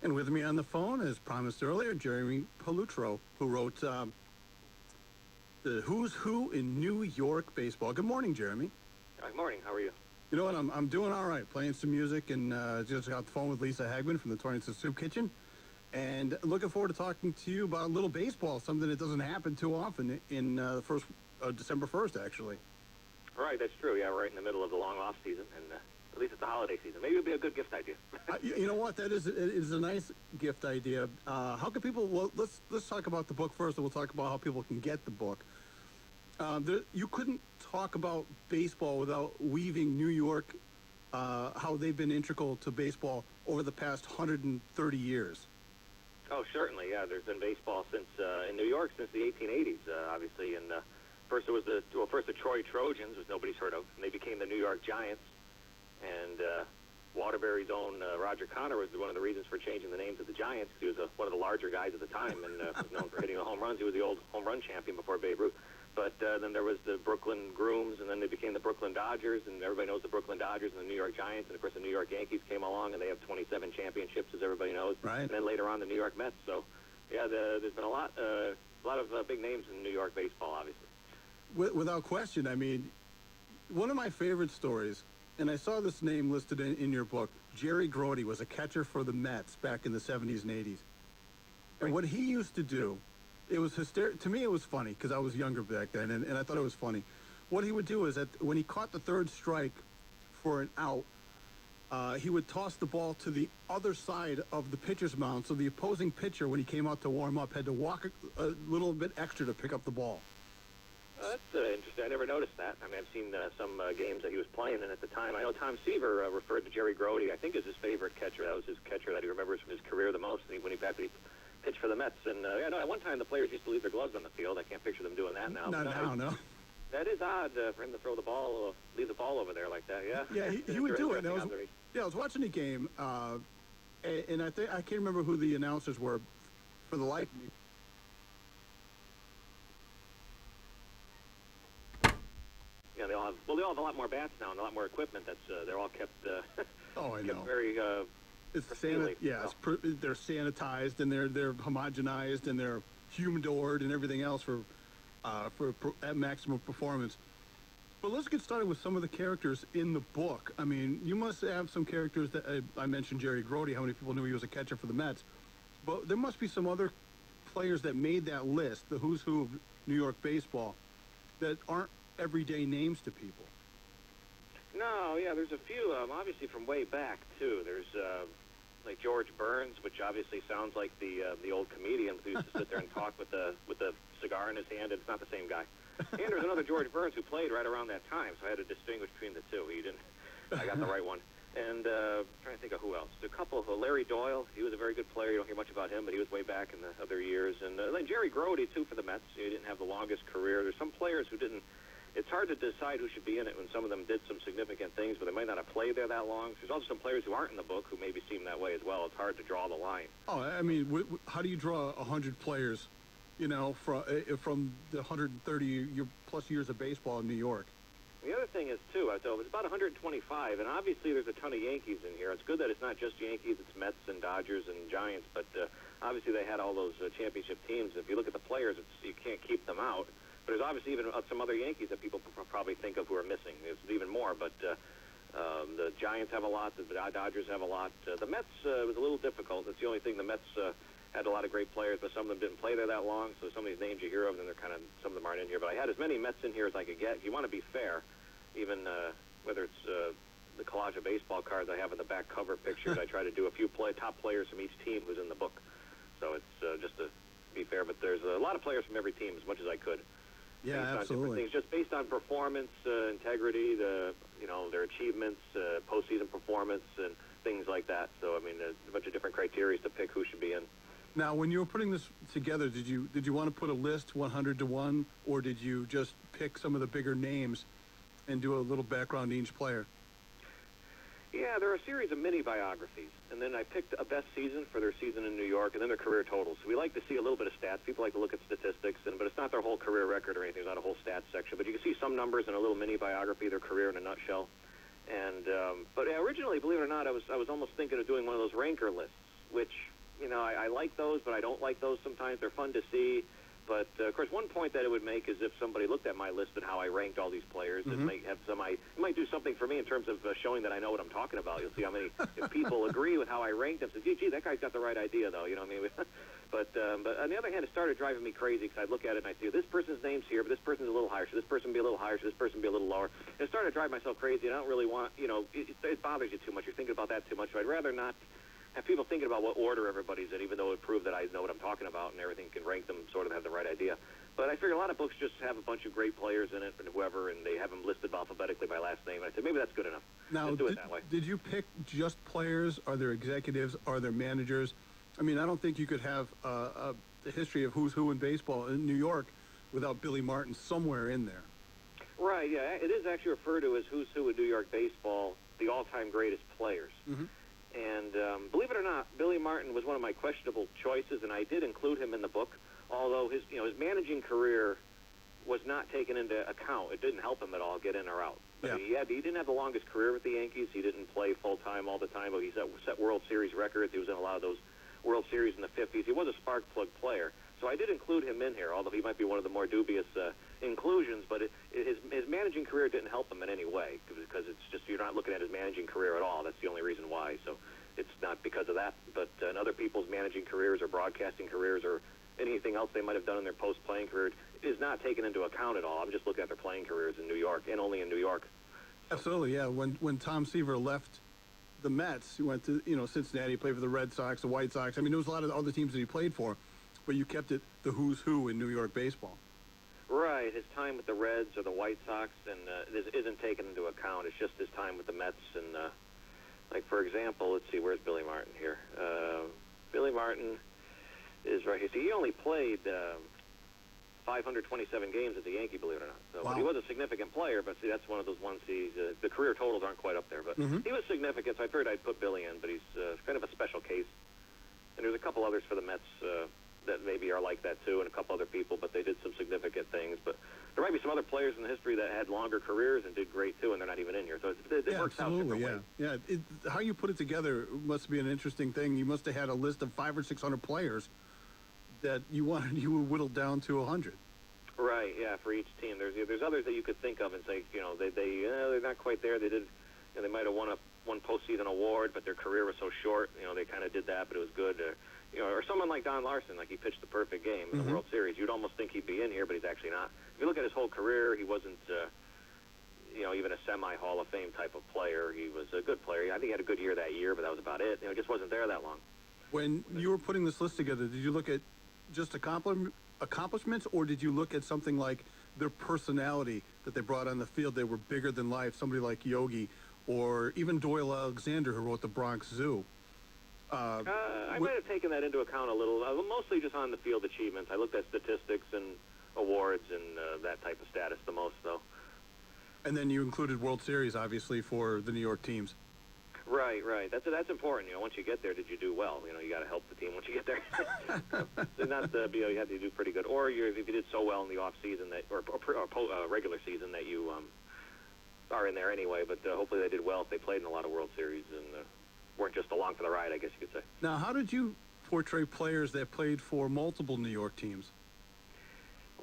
And with me on the phone, as promised earlier, Jeremy Pollutro, who wrote the Who's Who in New York Baseball. Good morning, Jeremy. Good morning. How are you? You know what? I'm doing all right, playing some music, and just got off the phone with Lisa Hagman from the Torrington Soup Kitchen. And looking forward to talking to you about a little baseball, something that doesn't happen too often in the first December 1st, actually. Right, that's true. Yeah, we're right in the middle of the long off season, and at least it's the holiday season. Maybe it'll be a good gift idea. You know what? That is a nice gift idea. How can people? Well, let's talk about the book first, and we'll talk about how people can get the book. You couldn't talk about baseball without weaving New York, how they've been integral to baseball over the past 130 years. Oh, certainly. Yeah, there's been baseball since in New York since the 1880s, obviously. And first it was the Troy Trojans, which nobody's heard of, and they became the New York Giants. And Waterbury's own Roger Connor was one of the reasons for changing the names of the Giants. He was one of the larger guys at the time and was known for hitting the home runs. He was the old home run champion before Babe Ruth. But then there was the Brooklyn Grooms, and then they became the Brooklyn Dodgers, and everybody knows the Brooklyn Dodgers and the New York Giants. And, of course, the New York Yankees came along, and they have 27 championships, as everybody knows. Right. And then later on, the New York Mets. So, yeah, there's been a lot of big names in New York baseball, obviously. Without question. I mean, one of my favorite stories, and I saw this name listed in your book, Jerry Grote was a catcher for the Mets back in the 70s and 80s. And what he used to do, it was hysterical. To me, it was funny because I was younger back then, and I thought it was funny. What he would do is that when he caught the third strike for an out, he would toss the ball to the other side of the pitcher's mound, so the opposing pitcher, when he came out to warm up, had to walk a little bit extra to pick up the ball. That's interesting. I never noticed that. I mean, I've seen some games that he was playing in at the time. I know Tom Seaver referred to Jerry Grote, I think, as his favorite catcher. That was his catcher that he remembers from his career the most when he pitched for the Mets. And yeah, no, at one time the players used to leave their gloves on the field. I can't picture them doing that now. Not now, no. That is odd for him to throw the ball, leave the ball over there like that. Yeah. Yeah, he would do it. I was watching the game, and I can't remember who the announcers were for the life of me. Yeah, they all have a lot more bats now and a lot more equipment. They're all kept. Oh, I know. Kept very. It's they're sanitized and they're homogenized and they're humidored and everything else for at maximum performance. But let's get started with some of the characters in the book. I mean, you must have some characters that I mentioned Jerry Grote. How many people knew he was a catcher for the Mets? But there must be some other players that made that list, the who's who of New York baseball, that aren't everyday names to people. No, yeah, there's a few, obviously from way back too. There's like George Burns, which obviously sounds like the old comedian who used to sit there and talk with the cigar in his hand. It's not the same guy. And there's another George Burns who played right around that time, so I had to distinguish between the two. He didn't. I got the right one. And I'm trying to think of who else. There's a couple of Larry Doyle. He was a very good player. You don't hear much about him, but he was way back in the other years. And then Jerry Grote too for the Mets. He didn't have the longest career. There's some players who didn't. It's hard to decide who should be in it when some of them did some significant things, but they might not have played there that long. There's also some players who aren't in the book who maybe seem that way as well. It's hard to draw the line. Oh, I mean, how do you draw 100 players, you know, from the 130 plus years of baseball in New York? The other thing is, too, so it's about 125, and obviously there's a ton of Yankees in here. It's good that it's not just Yankees, it's Mets and Dodgers and Giants, but obviously they had all those championship teams. If you look at the players, you can't keep them out. But there's obviously even some other Yankees that people probably think of who are missing. There's even more, but the Giants have a lot, the Dodgers have a lot. The Mets was a little difficult. That's the only thing. The Mets had a lot of great players, but some of them didn't play there that long, so some of these names you hear of, and they're some of them aren't in here. But I had as many Mets in here as I could get. If you want to be fair, even whether it's the collage of baseball cards I have in the back cover pictures, I try to do a few top players from each team who's in the book. So it's just to be fair, but there's a lot of players from every team as much as I could. Yeah, absolutely. Things, just based on performance, integrity, their achievements, postseason performance, and things like that. So I mean, there's a bunch of different criteria to pick who should be in. Now, when you were putting this together, did you want to put a list 100 to 1, or did you just pick some of the bigger names and do a little background to each player? Yeah, there are a series of mini biographies, and then I picked a best season for their season in New York, and then their career totals. So we like to see a little bit of stats. People like to look at statistics, but it's not their whole career record or anything. It's not a whole stats section, but you can see some numbers in a little mini biography, their career in a nutshell. And but originally, believe it or not, I was almost thinking of doing one of those ranker lists, which, you know, I like those, but I don't like those sometimes. They're fun to see. But, of course, one point that it would make is if somebody looked at my list and how I ranked all these players, it might have it might do something for me in terms of showing that I know what I'm talking about. You'll see how many if people agree with how I ranked them. Say, gee, that guy's got the right idea, though. You know what I mean? But on the other hand, it started driving me crazy because I'd look at it and I'd see this person's name's here, but this person's a little higher. Should this person be a little higher? Should this person be a little lower? And it started to drive myself crazy. And I don't really want, you know, it bothers you too much. You're thinking about that too much. So I'd rather not have people thinking about what order everybody's in, even though it would prove that I know what I'm talking about and everything can rank them, sort of have the right idea. But I figure a lot of books just have a bunch of great players in it and whoever, and they have them listed alphabetically by last name. And I said, maybe that's good enough. Now, Let's do it that way. Did you pick just players? Are there executives? Are there managers? I mean, I don't think you could have the history of who's who in baseball in New York without Billy Martin somewhere in there. Right, yeah. It is actually referred to as who's who in New York baseball, the all-time greatest players. And believe it or not, Billy Martin was one of my questionable choices, and I did include him in the book, although his managing career was not taken into account. It didn't help him at all get in or out. Yeah. He didn't have the longest career with the Yankees. He didn't play full-time all the time, but he set World Series records. He was in a lot of those World Series in the 50s. He was a spark plug player. So I did include him in here, although he might be one of the more dubious inclusions, but his managing career didn't help him in any way, because it's just, you're not looking at his managing career at all. That's the only reason why. So it's not because of that. But in other people's managing careers or broadcasting careers or anything else they might have done in their post-playing career is not taken into account at all. I'm just looking at their playing careers in New York, and only in New York. Absolutely, yeah. When Tom Seaver left the Mets, he went to Cincinnati, played for the Red Sox, the White Sox. I mean, there was a lot of other teams that he played for, but you kept it the who's who in New York baseball. Right. His time with the Reds or the White Sox and this isn't taken into account. It's just his time with the Mets. And, like, for example, let's see, where's Billy Martin here? Billy Martin is right here. See, he only played 527 games as a Yankee, believe it or not. So wow. He was a significant player, but see, that's one of those ones. The career totals aren't quite up there, but he was significant, so I figured I'd put Billy in, but he's kind of a special case. And there's a couple others for the Mets that maybe are like that too, and a couple other people, but they did some significant things. But there might be some other players in the history that had longer careers and did great too, and they're not even in here. So it works out different ways. Yeah. How you put it together must be an interesting thing. You must have had a list of 500 or 600 players that you would whittle down to 100. Right. Yeah. For each team, there's others that you could think of and say, they're not quite there. They did, they might have won one postseason award, but their career was so short. They kind of did that, but it was good. Or someone like Don Larson, like he pitched the perfect game in the World Series. You'd almost think he'd be in here, but he's actually not. If you look at his whole career, he wasn't, even a semi-Hall of Fame type of player. He was a good player. I think he had a good year that year, but that was about it. It just wasn't there that long. When you were putting this list together, did you look at just accomplishments, or did you look at something like their personality that they brought on the field? They were bigger than life, somebody like Yogi, or even Doyle Alexander, who wrote The Bronx Zoo. I might have taken that into account a little, mostly just on the field achievements. I looked at statistics and awards and that type of status the most, though. And then you included World Series, obviously, for the New York teams. Right. That's important. Once you get there, did you do well? You got to help the team once you get there. So you have to do pretty good. Or if you did so well in the off season or regular season that you are in there anyway. But hopefully they did well if they played in a lot of World Series and weren't just along for the ride, I guess you could say. Now, how did you portray players that played for multiple New York teams?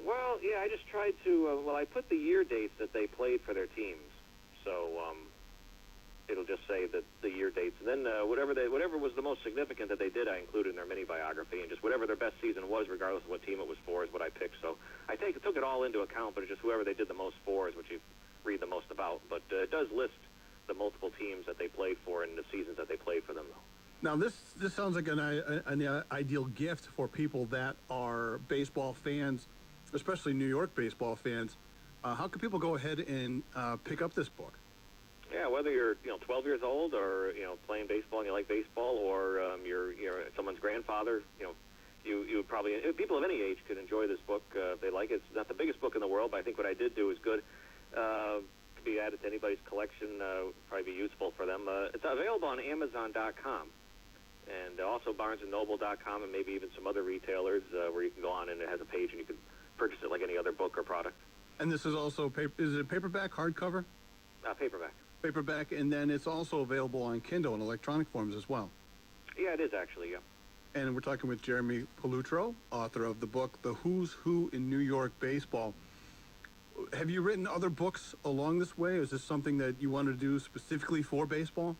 Well, yeah, I just tried to. I put the year dates that they played for their teams. So. It'll just say that the year dates, and then whatever was the most significant that they did, I included in their mini biography, and just whatever their best season was, regardless of what team it was for, is what I picked. So I took it all into account, but it's just whoever they did the most for is what you read the most about. But it does list the multiple teams that they played for and the seasons that they played for them, though. Now this sounds like an ideal gift for people that are baseball fans, especially New York baseball fans. How can people go ahead and pick up this book? Yeah, whether you're 12 years old or playing baseball and you like baseball, or you're someone's grandfather, you probably, people of any age could enjoy this book if they like it. It's not the biggest book in the world, but I think what I did do is good. Could be added to anybody's collection, probably be useful for them. It's available on Amazon.com and also BarnesandNoble.com and maybe even some other retailers where you can go on and it has a page and you can purchase it like any other book or product. And this is also is it paperback, hardcover? Paperback. Paperback, and then it's also available on Kindle and electronic forms as well. Yeah, it is actually, yeah. And we're talking with Jeremy Pollutro, author of the book, The Who's Who in New York Baseball. Have you written other books along this way? Or is this something that you want to do specifically for baseball?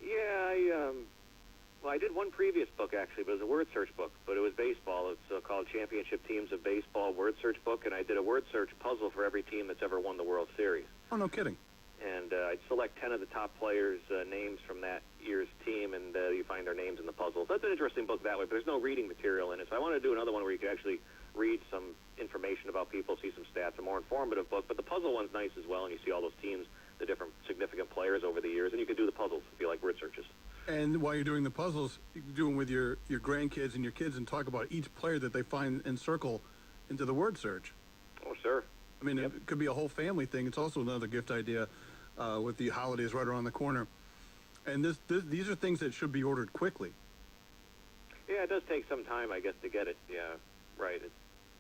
Yeah, well, I did one previous book, actually, but it was a word search book, but it was baseball. It's called Championship Teams of Baseball Word Search Book, and I did a word search puzzle for every team that's ever won the World Series. Oh, no kidding. And I'd select 10 of the top players' names from that year's team, and you find their names in the puzzle. So that's an interesting book that way, but there's no reading material in it. So I want to do another one where you can actually read some information about people, see some stats, a more informative book. But the puzzle one's nice as well, and you see all those teams, the different significant players over the years, and you can do the puzzles if you like word searches. And while you're doing the puzzles, you can do them with your grandkids and your kids and talk about each player that they find and circle into the word search. Oh, sure. I mean, It could be a whole family thing. It's also another gift idea with the holidays right around the corner. And these are things that should be ordered quickly. Yeah, it does take some time, I guess, to get it. Yeah, right.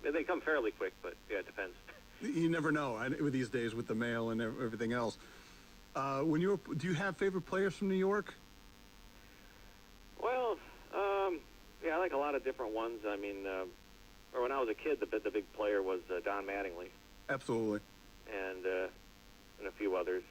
They come fairly quick, but yeah, it depends. You never know with these days with the mail and everything else. Do you have favorite players from New York? Well, yeah, I like a lot of different ones. I mean, or when I was a kid, the big player was Don Mattingly. Absolutely. And a few others.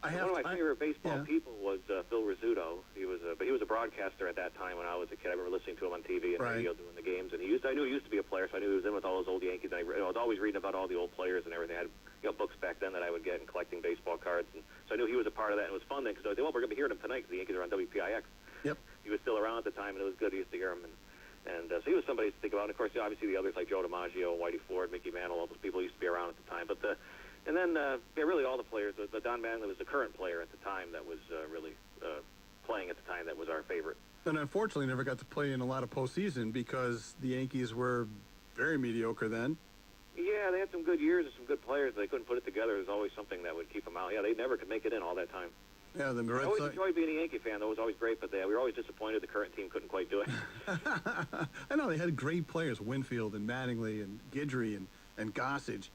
One of my favorite baseball people was Phil Rizzuto. He was a broadcaster at that time when I was a kid. I remember listening to him on TV and radio doing the games. And I knew he used to be a player, so I knew he was in with all those old Yankees. And I was always reading about all the old players and everything. I had books back then that I would get and collecting baseball cards. And so I knew he was a part of that. And it was fun then because I was like, well, we're going to be hearing him tonight because the Yankees are on WPIX. Yep. He was still around at the time, and it was good. I used to hear him. And so he was somebody to think about. And of course, obviously the others like Joe DiMaggio, Whitey Ford, Mickey Mantle, all those people used to be around at the time. But and then, really all the players. But Don Mattingly was the current player at the time that was really playing at the time that was our favorite. And unfortunately never got to play in a lot of postseason because the Yankees were very mediocre then. Yeah, they had some good years and some good players, but they couldn't put it together. There's always something that would keep them out. Yeah, they never could make it in all that time. Yeah, the Red I always enjoyed being a Yankee fan. That was always great, but we were always disappointed the current team couldn't quite do it. I know, they had great players, Winfield and Mattingly and Guidry and Gossage.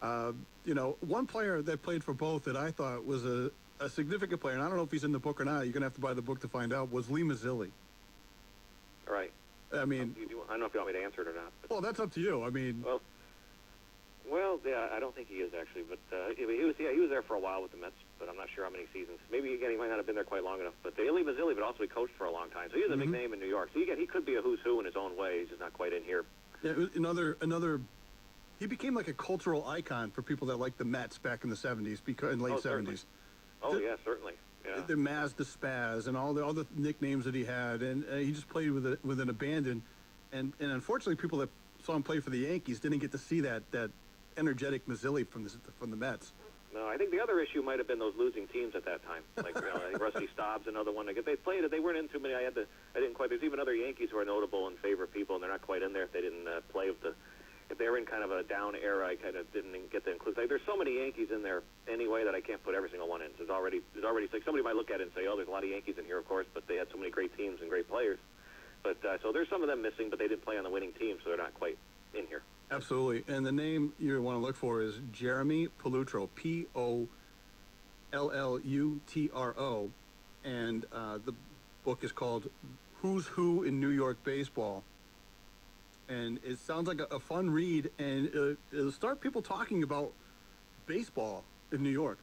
One player that played for both that I thought was a significant player, and I don't know if he's in the book or not, you're going to have to buy the book to find out, was Lee Mazzilli. Right. I mean... I don't know if you want me to answer it or not. But, well, that's up to you. I mean... Well, yeah, I don't think he is, actually. But he was there for a while with the Mets, but I'm not sure how many seasons. Maybe, again, he might not have been there quite long enough. But Lee Mazzilli, but also he coached for a long time. So he has a big name in New York. So, again, he could be a who's who in his own way. He's just not quite in here. Yeah, another... He became like a cultural icon for people that liked the Mets back in the 70s, in late 70s. Yeah, certainly. Yeah. The Maz, the Spaz, and all the nicknames that he had, and he just played with an abandon. And unfortunately, people that saw him play for the Yankees didn't get to see that energetic Mazzilli from the Mets. No, I think the other issue might have been those losing teams at that time. Like Rusty Staub's another one. Like if they played it, they weren't in too many. I didn't quite. There's even other Yankees who are notable and favorite people, and they're not quite in there if they didn't play with the. If they were in kind of a down era, I kind of didn't get to include. Like, there's so many Yankees in there anyway that I can't put every single one in. So there's already like somebody might look at it and say, oh, there's a lot of Yankees in here, of course, but they had so many great teams and great players. But so there's some of them missing, but they didn't play on the winning team, so they're not quite in here. Absolutely. And the name you want to look for is Jeremy Pollutro, Pollutro. And the book is called Who's Who in New York Baseball. And it sounds like a fun read, and it'll start people talking about baseball in New York.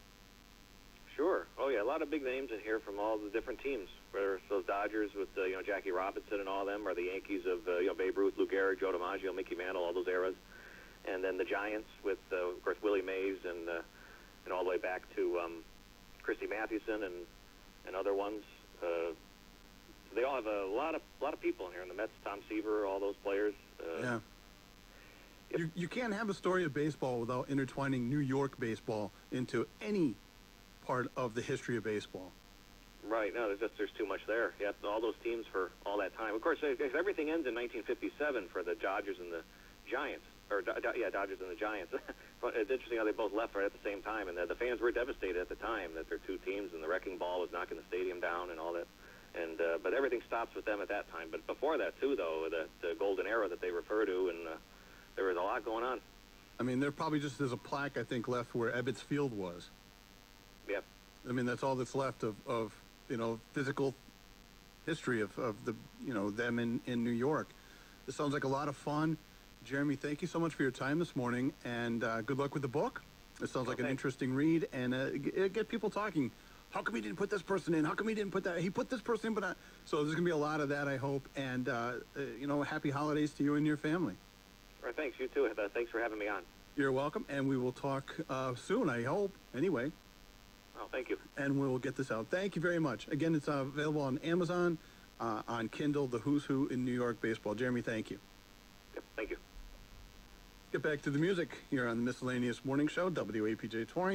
Sure. Oh, yeah, a lot of big names in here from all the different teams, whether it's those Dodgers with Jackie Robinson and all of them, or the Yankees of Babe Ruth, Lou Gehrig, Joe DiMaggio, Mickey Mantle, all those eras. And then the Giants with, of course, Willie Mays and all the way back to Christy Mathewson and other ones. They all have a lot of people in here. And the Mets, Tom Seaver, all those players. Yeah. Yep. You can't have a story of baseball without intertwining New York baseball into any part of the history of baseball. Right. No, there's too much there. Yeah, all those teams for all that time. Of course, everything ends in 1957 for the Dodgers and the Giants. Dodgers and the Giants. It's interesting how they both left right at the same time, and the fans were devastated at the time that their two teams and the wrecking ball was knocking the stadium down and all that. And but everything stops with them at that time. But before that, too, though, the golden era that they refer to, and there was a lot going on. I mean, there probably just is a plaque, I think, left where Ebbets Field was. Yep. I mean, that's all that's left of physical history of the, them in New York. This sounds like a lot of fun. Jeremy, thank you so much for your time this morning, and good luck with the book. It sounds like an interesting read, and get people talking. How come he didn't put this person in? How come he didn't put that? He put this person in, but not. So there's going to be a lot of that, I hope. And, happy holidays to you and your family. All right, thanks. You too. Thanks for having me on. You're welcome, and we will talk soon, I hope. Anyway. Oh, thank you. And we'll get this out. Thank you very much. Again, it's available on Amazon, on Kindle, The Who's Who in New York Baseball. Jeremy, thank you. Yep, thank you. Get back to the music here on the Miscellaneous Morning Show, WAPJ Torrington.